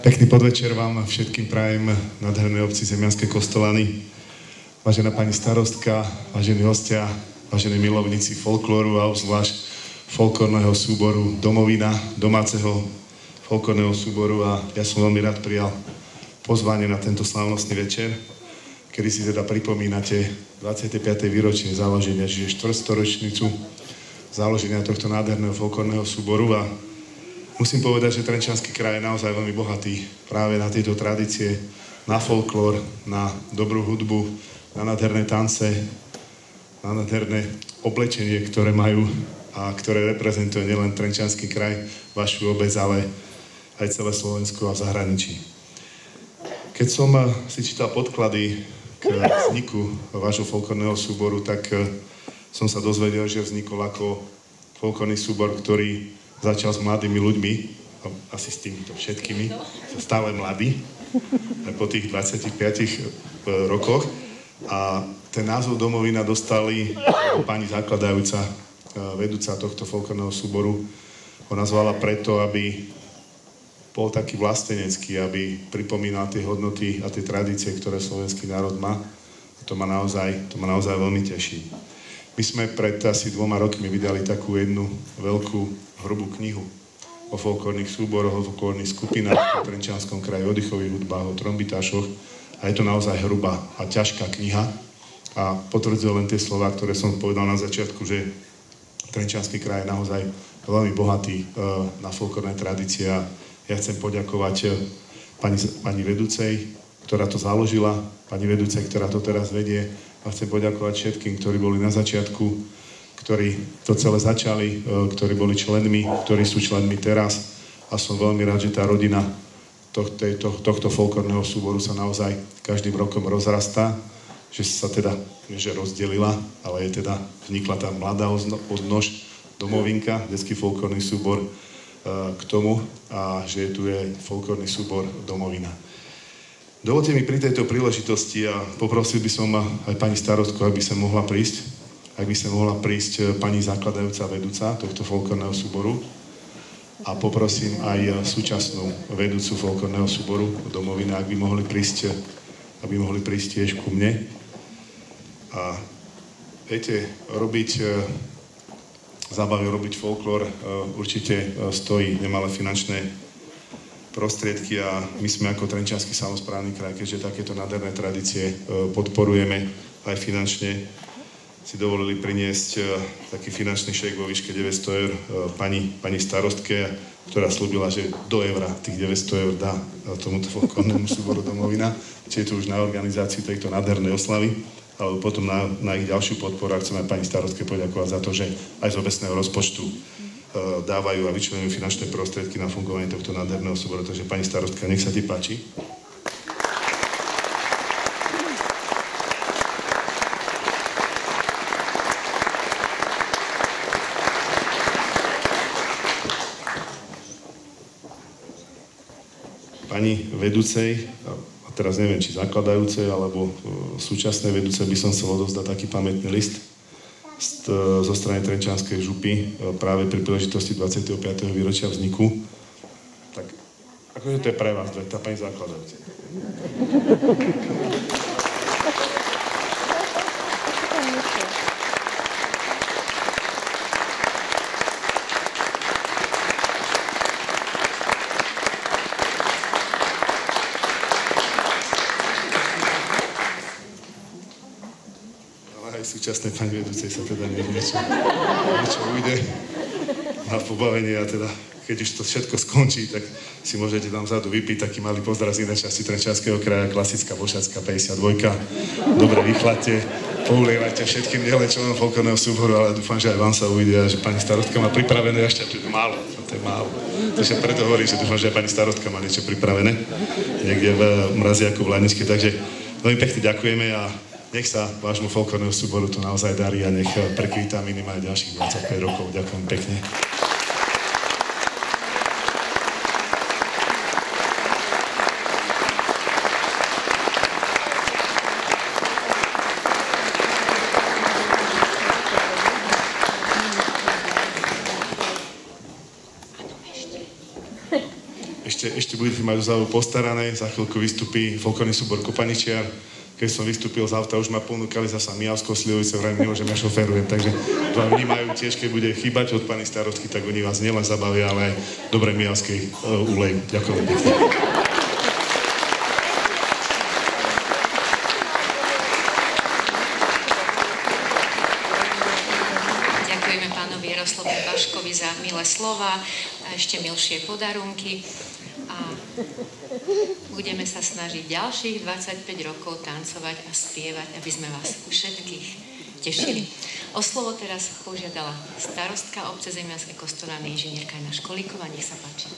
Pekný podvečer vám všetkým prajem nádhernej obci Zemianske Kostolany. Vážená pani starostka, vážení hostia, vážení milovníci folklóru a obzvlášť folklórneho súboru Domovina, domáceho folklórneho súboru, a ja som veľmi rád prijal pozvanie na tento slávnostný večer, kedy si teda pripomínate 25. výročie založenia, čiže štvrťstoročnicu založenia tohto nádherného folklórneho súboru. A musím povedať, že Trenčiansky kraj je naozaj veľmi bohatý práve na tieto tradície, na folklór, na dobrú hudbu, na nádherné tance, na nádherné oblečenie, ktoré majú a ktoré reprezentuje nielen Trenčiansky kraj, vašu obec, ale aj celé Slovensko a v zahraničí. Keď som si čítal podklady k vzniku vášho folklórneho súboru, tak som sa dozvedel, že vznikol ako folklórny súbor, ktorý začal s mladými ľuďmi, asi s týmito všetkými, stále mladí, aj po tých 25 rokoch. A ten názov Domovina dostali pani zakladajúca, vedúca tohto folklórneho súboru. Ho nazvala preto, aby bol taký vlastenecký, aby pripomínal tie hodnoty a tie tradície, ktoré slovenský národ má. A to ma naozaj veľmi teší. My sme pred asi 2 rokmi vydali takú jednu veľkú, hrubú knihu o folklórnych súboroch, o folklórnych skupinách v Trenčianskom kraji, o oddychových hudbách, o trombitášoch. A je to naozaj hrubá a ťažká kniha. A potvrdzuje len tie slová, ktoré som povedal na začiatku, že Trenčiansky kraj je naozaj veľmi bohatý na folklórne tradície. A ja chcem poďakovať pani vedúcej, ktorá to založila, pani vedúcej, ktorá to teraz vedie. A chcem poďakovať všetkým, ktorí boli na začiatku, ktorí to celé začali, ktorí boli členmi, ktorí sú členmi teraz. A som veľmi rád, že tá rodina tohto folklórneho súboru sa naozaj každým rokom rozrastá, že sa teda, že rozdelila, ale je teda, vznikla tá mladá odnož Domovinka, detský folklórny súbor k tomu, a že tu je folklórny súbor Domovina. Dovolte mi pri tejto príležitosti, a poprosil by som aj pani starostku, aby sa mohla prísť, pani zakladajúca vedúca tohto folklórneho súboru, a poprosím aj súčasnú vedúcu folklórneho súboru Domovina, aby mohli prísť tiež ku mne. A viete, robiť zábavy, robiť folklór určite stojí nemalé finančné prostriedky, a my sme ako Trenčiansky samosprávny kraj, keďže takéto nádherné tradície podporujeme aj finančne, si dovolili priniesť taký finančný šek vo výške 900 eur pani starostke, ktorá slúbila, že do eura tých 900 eur dá tomuto folklórnemu súboru Domovina. Čiže je to už na organizáciu tejto nádhernej oslavy, alebo potom na ich ďalšiu podporu. A chcem aj pani starostke poďakovať za to, že aj z obecného rozpočtu dávajú a vyčlenujú finančné prostriedky na fungovanie tohto nádherného súboru. Takže pani starostka, nech sa ti páči. Pani vedúcej, a teraz neviem, či zakladajúcej, alebo súčasnej vedúcej, by som chcel odovzdať taký pamätný list zo strany Trenčianskej župy práve pri príležitosti 25. výročia vzniku. Tak, akože to je pre vás, tá pani zakladajúca. Súčasnej pani vedúcej sa teda niečo ujde na pobavenie, a teda keď už to všetko skončí, tak si môžete tam vzadu vypiť taký malý pozdrav z inej časti Trenčianskeho kraja, klasická bošacká 52. Dobre vychladte, poulievajte všetkým nielen členom folklórneho súboru, ale dúfam, že aj vám sa ujde, a že pani starostka má pripravené ešte, to je málo. Takže preto hovorím, že dúfam, že aj pani starostka má niečo pripravené niekde v Mraziaku v Laničke. Takže veľmi pekne ďakujeme a nech sa vášmu folklórneho súboru to naozaj darí a nech prekvítá minimálne ďalších 25 rokov. Ďakujem pekne. Ešte budete mať závu postarané, za chvíľku vystupí folklórny súbor Kopaničiar. Keď som vystúpil z auta, už ma ponúkali zasa Mijavsko, Slivovice, vrajím, nemôžem, ja šoférujem, takže vám vnímajú tiež, keď bude chýbať od pani starostky, tak oni vás nielen zabavia, ale aj dobre mijavskej ulejú. Ďakujem pekne. Ďakujeme pánovi Jaroslavovi Vaškovi za milé slova a ešte milšie podarunky. A budeme sa snažiť ďalších 25 rokov tancovať a spievať, aby sme vás všetkých tešili. O slovo teraz požiadala starostka obce Zemianske Kostolany, inžinierka Jana Školíková. Nech sa páči.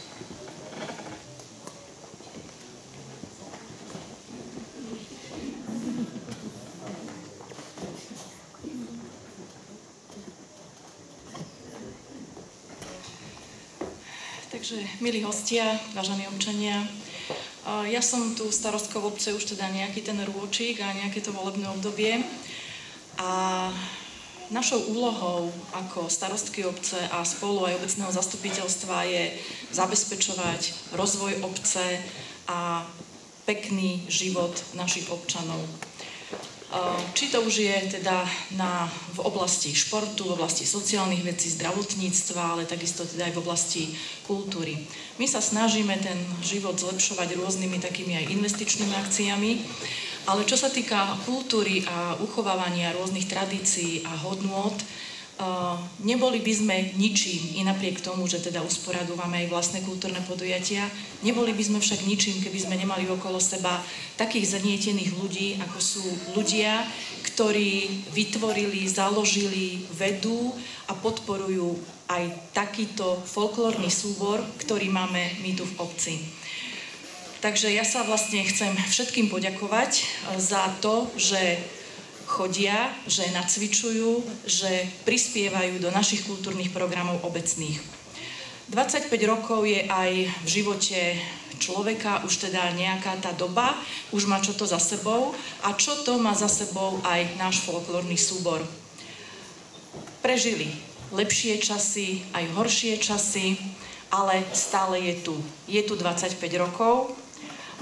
Takže, milí hostia, vážení občania, ja som tu starostkou obce už teda nejaký ten rôčik a nejaké to volebné obdobie a našou úlohou ako starostky obce a spolu aj obecného zastupiteľstva je zabezpečovať rozvoj obce a pekný život našich občanov. Či to už je teda v oblasti športu, v oblasti sociálnych vecí, zdravotníctva, ale takisto teda aj v oblasti kultúry. My sa snažíme ten život zlepšovať rôznymi takými aj investičnými akciami, ale čo sa týka kultúry a uchovávania rôznych tradícií a hodnôt, neboli by sme ničím, i napriek tomu, že teda usporadúvame aj vlastné kultúrne podujatia, neboli by sme však ničím, keby sme nemali okolo seba takých zanietených ľudí, ako sú ľudia, ktorí vytvorili, založili, vedú a podporujú aj takýto folklórny súbor, ktorý máme my tu v obci. Takže ja sa vlastne chcem všetkým poďakovať za to, že chodia, že nacvičujú, že prispievajú do našich kultúrnych programov obecných. 25 rokov je aj v živote človeka už teda nejaká tá doba, už má čo to za sebou a čo to má za sebou aj náš folklórny súbor. Prežili lepšie časy, aj horšie časy, ale stále je tu. Je tu 25 rokov.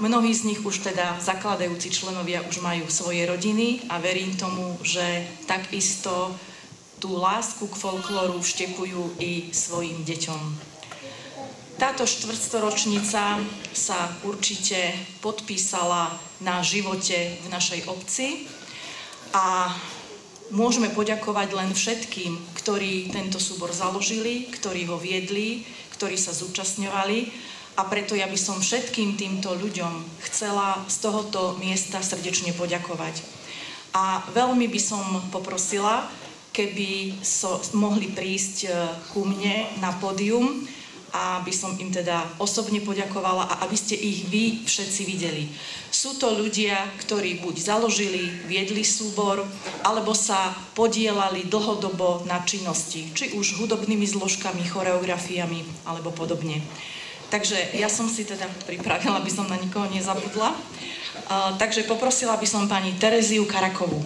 Mnohí z nich už teda zakladajúci členovia už majú svoje rodiny a verím tomu, že takisto tú lásku k folklóru vštepujú i svojim deťom. Táto štvrtstoročnica sa určite podpísala na živote v našej obci a môžeme poďakovať len všetkým, ktorí tento súbor založili, ktorí ho viedli, ktorí sa zúčastňovali. A preto ja by som všetkým týmto ľuďom chcela z tohoto miesta srdečne poďakovať. A veľmi by som poprosila, keby mohli prísť ku mne na pódium, aby som im teda osobne poďakovala a aby ste ich vy všetci videli. Sú to ľudia, ktorí buď založili, viedli súbor, alebo sa podielali dlhodobo na činnosti, či už hudobnými zložkami, choreografiami alebo podobne. Takže ja som si teda pripravila, aby som na nikoho nezabudla. Takže poprosila by som pani Tereziu Karakovú.